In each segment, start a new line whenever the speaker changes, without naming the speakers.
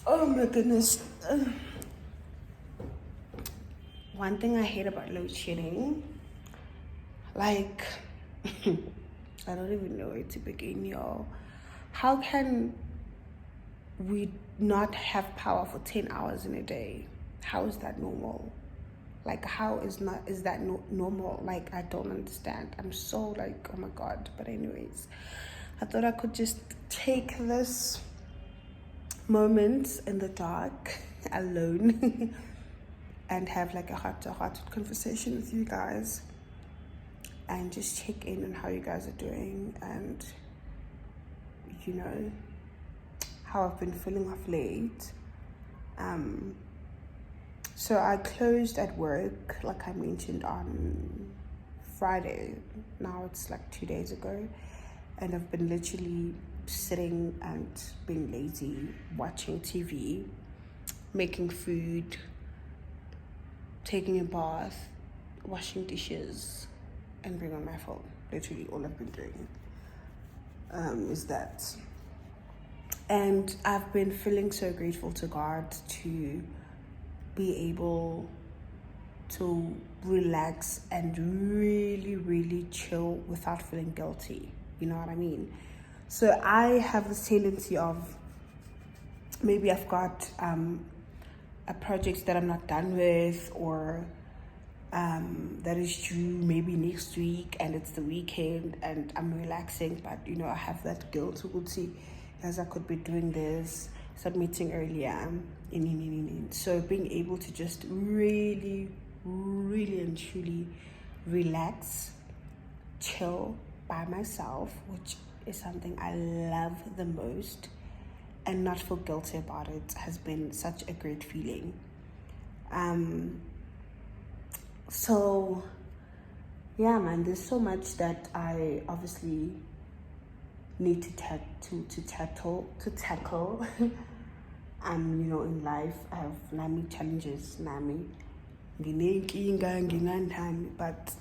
Oh my goodness. One thing I hate about load shedding, like, I don't even know where to begin, y'all. How can we not have power for 10 hours in a day? How is that normal? Like, how is that normal? Like, I don't understand. I'm so like, oh my God. But anyways, I thought I could just take this moment in the dark alone and have like a heart-to-heart conversation with you guys and just check in on how you guys are doing and how I've been feeling of late. So I closed at work, like I mentioned, on Friday. Now it's like 2 days ago, and I've been literally sitting and being lazy, watching TV, making food, taking a bath, washing dishes, and being on my phone. Literally all I've been doing is that. And I've been feeling so grateful to God to be able to relax and really, really chill without feeling guilty. You know what I mean? So I have this tendency of, maybe I've got a project that I'm not done with, or that is due maybe next week, and it's the weekend and I'm relaxing, but I have that guilt to as I could be doing this, submitting earlier, so being able to just really, really and truly relax, chill by myself, which is something I love the most, and not feel guilty about it, has been such a great feeling. So yeah, man, there's so much that I obviously need to tackle. In life I have nami challenges, but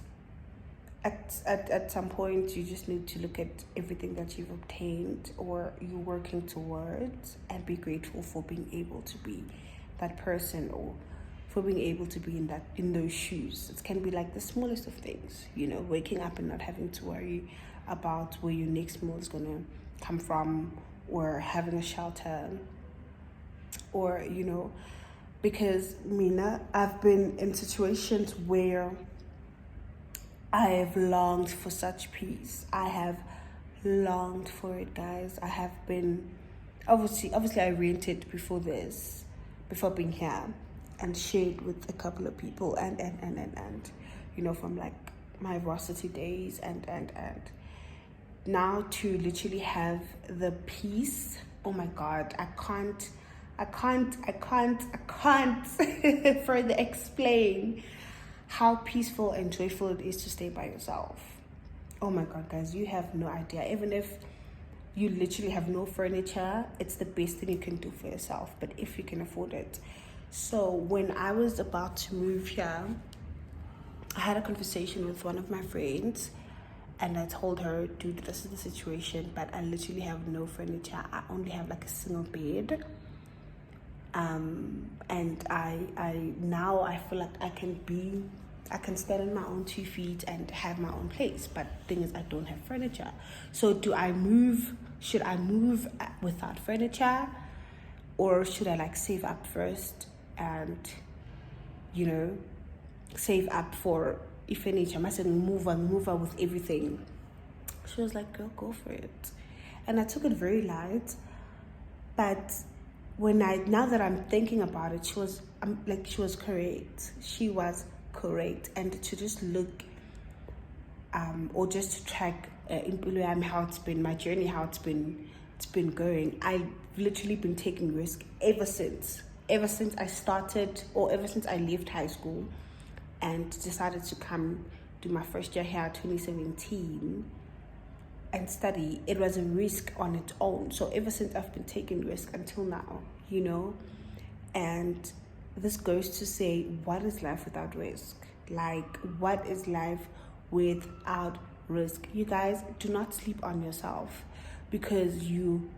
at some point you just need to look at everything that you've obtained or you're working towards and be grateful for being able to be that person, or for being able to be in those shoes. It can be like the smallest of things, waking up and not having to worry about where your next meal is gonna come from, or having a shelter, or because I've been in situations where I have longed for such peace. I have longed for it, guys. I have been obviously I rented before being here, and shared with a couple of people and from like my varsity days and now to literally have the peace. Oh my God, I can't further explain how peaceful and joyful it is to stay by yourself. Oh my God, guys, you have no idea. Even if you literally have no furniture, it's the best thing you can do for yourself, but if you can afford it. So when I was about to move here, I had a conversation with one of my friends, and I told her, dude, this is the situation, but I literally have no furniture. I only have like a single bed. And I now I feel like I can stand on my own 2 feet and have my own place. But the thing is, I don't have furniture. So should I move without furniture, or should I like save up first and save up for if furniture? I said move out with everything. She was like, girl, go for it. And I took it very light, but now that I'm thinking about it, she was correct. She was correct. And to just look or just to track how it's been, my journey, how it's been going, I've literally been taking risk ever since I started, or ever since I left high school and decided to come do my first year here 2017 and study. It was a risk on its own. So ever since, I've been taking risk until now, and this goes to say, what is life without risk? Like, what is life without risk? You guys, do not sleep on yourself, because you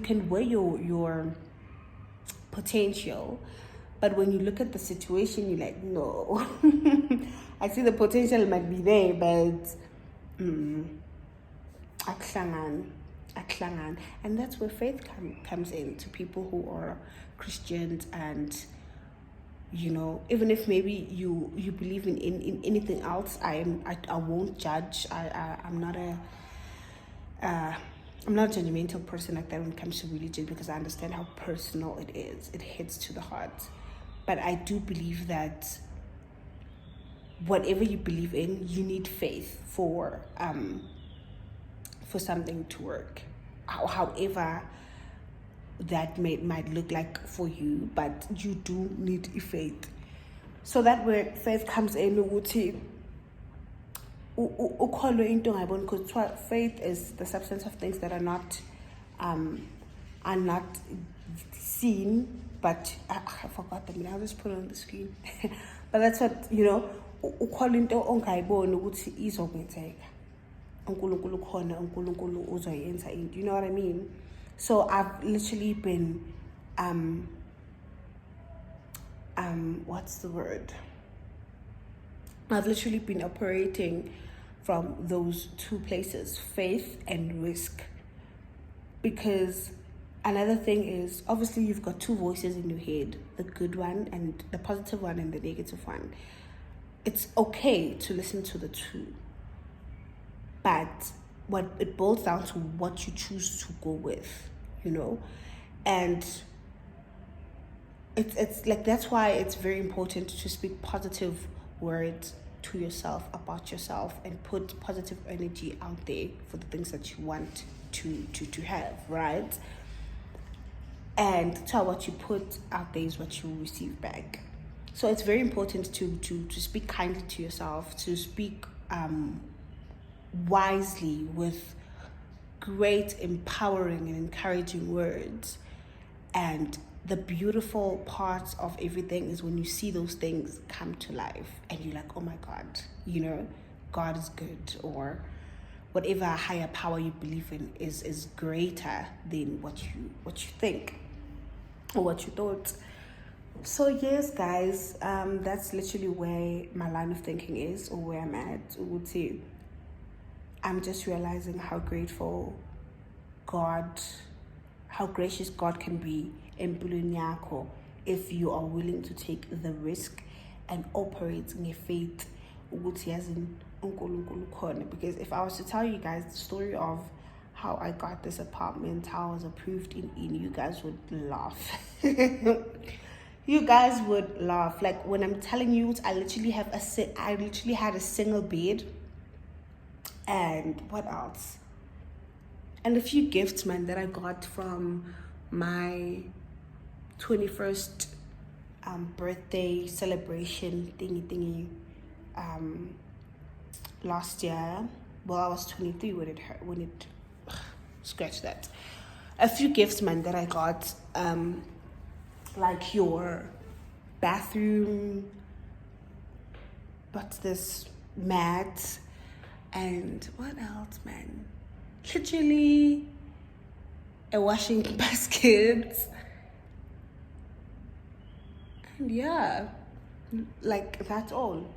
can wear your potential. But when you look at the situation, you're like, no. I see the potential might be there, but aklangan. And that's where faith comes in to people who are Christians. And even if maybe you believe in anything else, I won't judge. I'm not a judgmental person like that when it comes to religion, because I understand how personal it is. It hits to the heart. But I do believe that whatever you believe in, you need faith for something to work. However that might look like for you, but you do need faith. So that where faith comes in, because faith is the substance of things that are not seen, but I forgot them. I'll just put it on the screen. But that's what ukholwa into ongayiboni ukuthi izokwenzeka. uNkulunkulu khona, uNkulunkulu uzoyenza into. You know what I mean? So I've literally been what's the word? I've literally been operating from those two places, faith and risk. Because another thing is, obviously you've got two voices in your head, the good one and the positive one and the negative one. It's okay to listen to the two, but what it boils down to what you choose to go with, and it's like, that's why it's very important to speak positive words to yourself, about yourself, and put positive energy out there for the things that you want to have, right? And so what you put out there is what you receive back. So it's very important to speak kindly to yourself, to speak wisely with great empowering and encouraging words. And the beautiful part of everything is when you see those things come to life and you're like, oh my God, God is good, or whatever higher power you believe in is greater than what you think or what you thought. So yes, guys, that's literally where my line of thinking is, or where I'm at. I would say I'm just realizing how grateful how gracious God can be in Bulunyako if you are willing to take the risk and operate in faith. Because if I was to tell you guys the story of how I got this apartment, how I was approved in, you guys would laugh. You guys would laugh. Like, when I'm telling you, I literally had a single bed, and what else? And a few gifts, man, that I got from my 21st birthday celebration thingy last year. Well, I was 23 when it scratch that. A few gifts, man, that I got, like your bathroom, what's this, mat, and what else, man? Literally a washing basket. And yeah, like, that's all.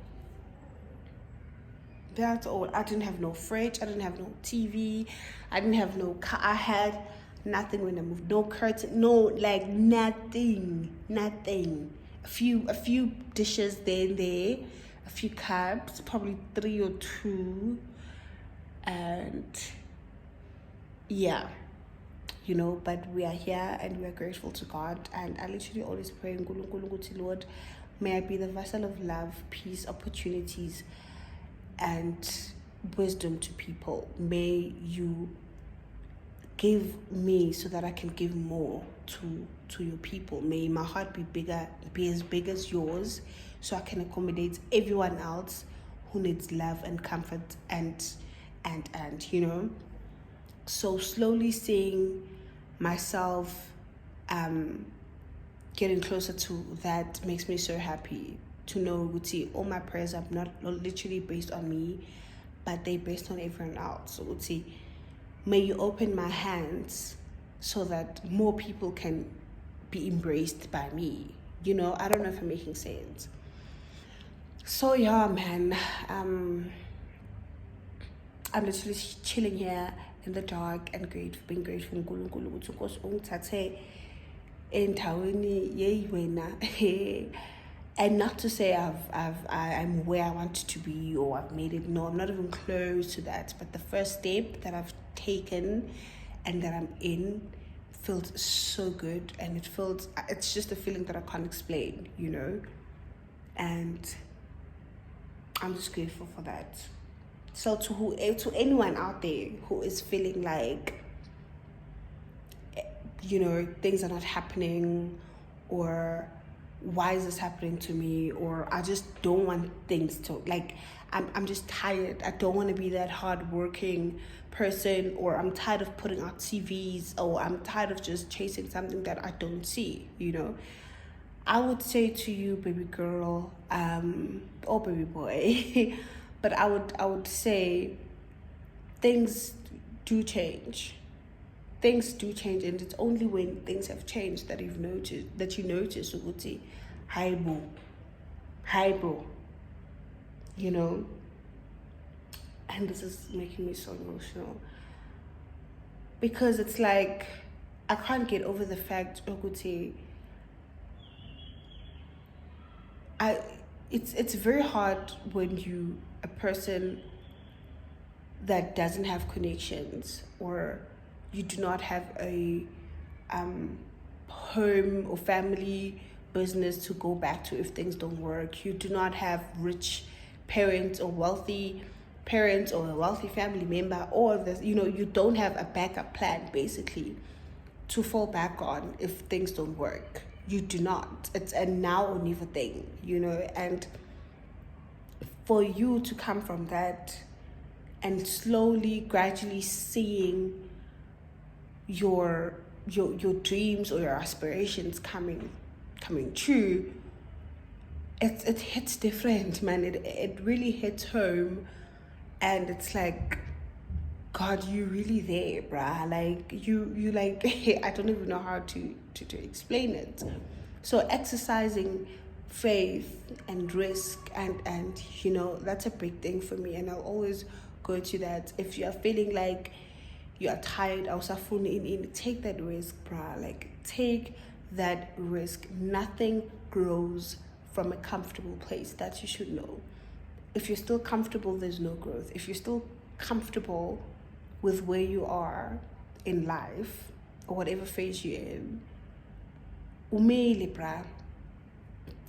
I didn't have no fridge, I didn't have no TV, I didn't have no car. I had nothing when I moved. No curtain, no, like, nothing. A few dishes there and there, a few cups, probably 3 or 2, and yeah, but we are here and we are grateful to God. And I literally always pray, Lord, may I be the vessel of love, peace, opportunities, and wisdom to people. May you give me so that I can give more to your people. May my heart be as big as yours, so I can accommodate everyone else who needs love and comfort and so slowly seeing myself getting closer to that makes me so happy. To know, Uti, all my prayers are not literally based on me, but they're based on everyone else. So Uti, may you open my hands so that more people can be embraced by me. You know, I don't know if I'm making sense. So yeah, man, I'm literally chilling here in the dark and being grateful uNkulunkulu ukuthi uNkosi ungithathe endaweni yeyiwena. And not to say I'm where I want to be or I've made it. No, I'm not even close to that. But the first step that I've taken and that I'm in feels so good, and it's just a feeling that I can't explain, you know. And I'm just grateful for that. So to anyone out there who is feeling like, you know, things are not happening, or why is this happening to me, or I just don't want things to, like, I'm just tired. I don't want to be that hardworking person, or I'm tired of putting out CVs, or I'm tired of just chasing something that I don't see, you know. I would say to you, baby girl, or baby boy, but I would say things do change. Things do change, and it's only when things have changed that you notice ukuthi, hi bro, you know. And this is making me so emotional, because it's like I can't get over the fact ukuthi, it's very hard when you a person that doesn't have connections, or you do not have a home or family business to go back to if things don't work. You do not have rich parents or wealthy parents or a wealthy family member, all of this, you know. You don't have a backup plan basically to fall back on if things don't work. You do not. It's a now or never thing, you know. And for you to come from that and slowly, gradually seeing your dreams or your aspirations coming true, it hits different, man. It really hits home, and it's like, God, you really there, bruh. Like you like I don't even know how to explain it. So exercising faith and risk and you know, that's a big thing for me, and I'll always go to that. If you are feeling like you are tired, take that risk, bruh. Like, take that risk. Nothing grows from a comfortable place. That you should know. If you're still comfortable, there's no growth. If you're still comfortable with where you are in life, or whatever phase you're in, umele, bruh.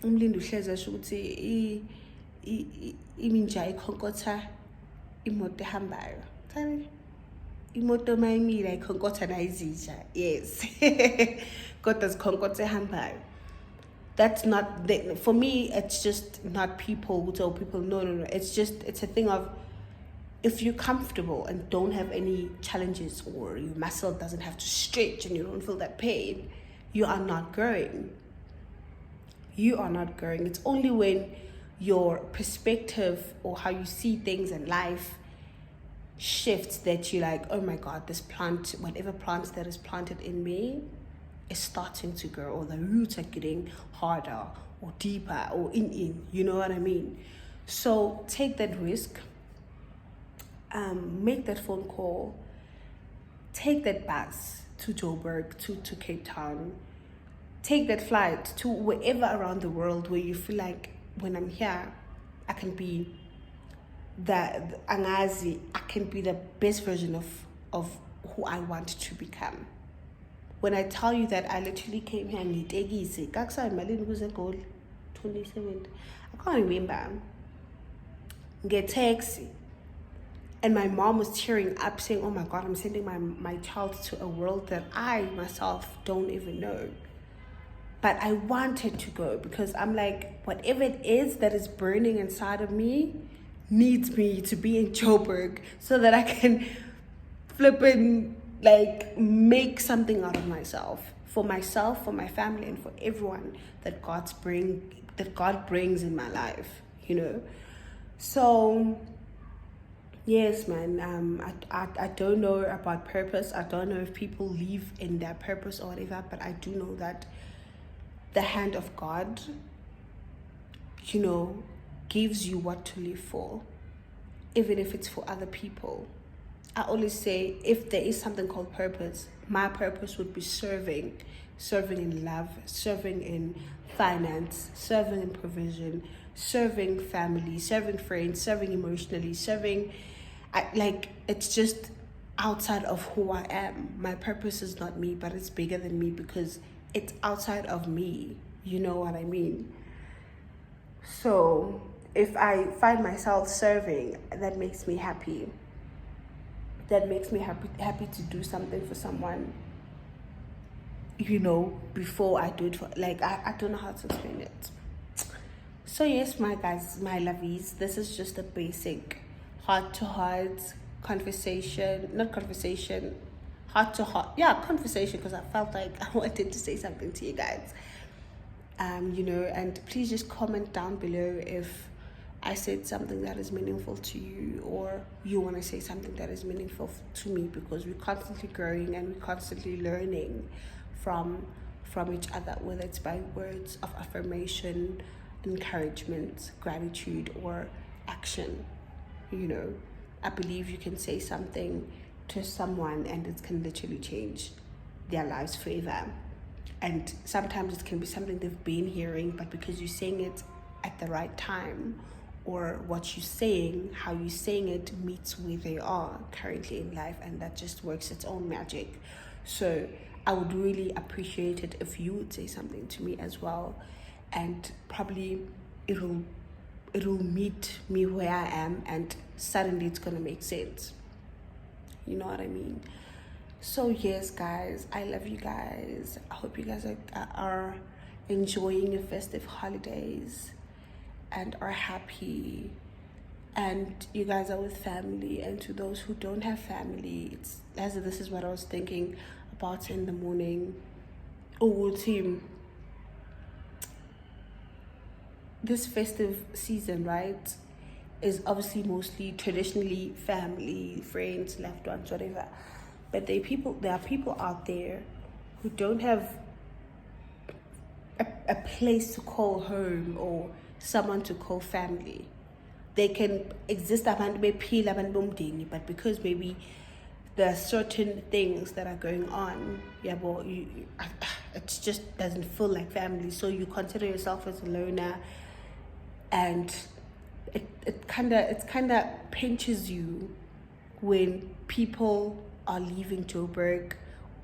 Umlindi uhlezi asho ukuthi iminja ikhonkotha imoto ehambayo. Imoto mayimile ayikhonkotha nayizitsha. Yes. Kodwa zikhonkotha ehambayo. That's not for me. It's just not people who tell people no. It's a thing of, if you're comfortable and don't have any challenges, or your muscle doesn't have to stretch and you don't feel that pain, you are not growing. You are not growing. It's only when your perspective or how you see things in life shifts that you're like, oh my God, this plant, whatever plant that is planted in me, is starting to grow, or the roots are getting harder or deeper or in. You know what I mean? So take that risk. Make that phone call. Take that bus to Joburg, to Cape Town. Take that flight to wherever around the world where you feel like, when I'm here, I can be I can be the best version of who I want to become. When I tell you that I literally came here and ngitekisi, kakusayimali ukuze goal 27. I can't remember. Get taxi. And my mom was tearing up saying, oh my God, I'm sending my child to a world that I myself don't even know. But I wanted to go, because I'm like, whatever it is that is burning inside of me needs me to be in Joburg so that I can flip and like make something out of myself, for my family, and for everyone that God brings in my life, you know. So yes, man, I don't know about purpose. I don't know if people live in their purpose or whatever, but I do know that the hand of God, you know, gives you what to live for, even if it's for other people. I always say, if there is something called purpose, my purpose would be serving in love, serving in finance, serving in provision, serving family, serving friends, serving emotionally, it's just outside of who I am. My purpose is not me, but it's bigger than me because it's outside of me. You know what I mean? So if I find myself serving, that makes me happy. That makes me happy to do something for someone, you know, before I do it for, like, I don't know how to explain it. So yes, my guys, my lovies, this is just a basic heart-to-heart conversation, not conversation, heart-to-heart, yeah, conversation, because I felt like I wanted to say something to you guys. You know, and please just comment down below if I said something that is meaningful to you, or you want to say something that is meaningful to me, because we're constantly growing and we're constantly learning from each other, whether it's by words of affirmation, encouragement, gratitude, or action. You know, I believe you can say something to someone and it can literally change their lives forever. And sometimes it can be something they've been hearing, but because you're saying it at the right time, or what you're saying, how you're saying it meets where they are currently in life, and that just works its own magic. So I would really appreciate it if you would say something to me as well, and probably it'll meet me where I am, and suddenly it's gonna make sense. You know what I mean? So yes, guys, I love you guys. I hope you guys are enjoying your festive holidays and are happy, and you guys are with family. And to those who don't have family, this is what I was thinking about in the morning. Oh, team, this festive season, right, is obviously mostly traditionally family, friends, loved ones, whatever. But there are people out there who don't have a place to call home or someone to call family. They can exist, but because maybe there are certain things that are going on, yeah, well, it just doesn't feel like family. So you consider yourself as a loner, and it kind of pinches you when people are leaving Joburg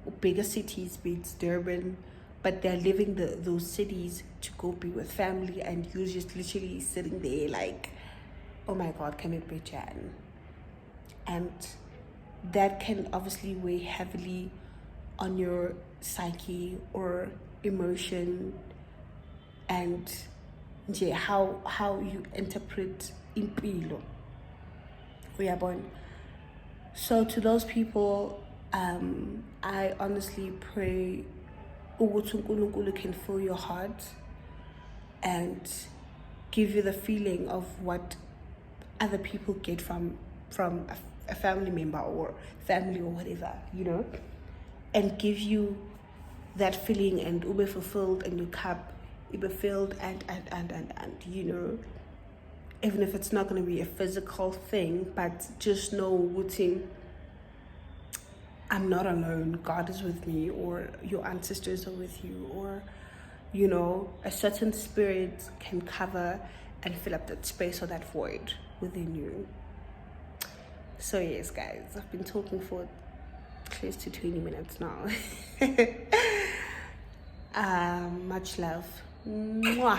or bigger cities, be it Durban, but they're leaving those cities to go be with family, and you're just literally sitting there like, oh my God, can it be Jan? And that can obviously weigh heavily on your psyche or emotion, and how you interpret impilo. So to those people, I honestly pray ukuthi uNkulunkulu can fill your heart and give you the feeling of what other people get from a family member or family or whatever, you know, and give you that feeling, and ube fulfilled, and your cup ube filled, and you know, even if it's not going to be a physical thing, but just know ukuthi I'm not alone. God is with me, or your ancestors are with you, or, you know, a certain spirit can cover and fill up that space or that void within you. So yes, guys, I've been talking for close to 20 minutes now. Much love. Mwah.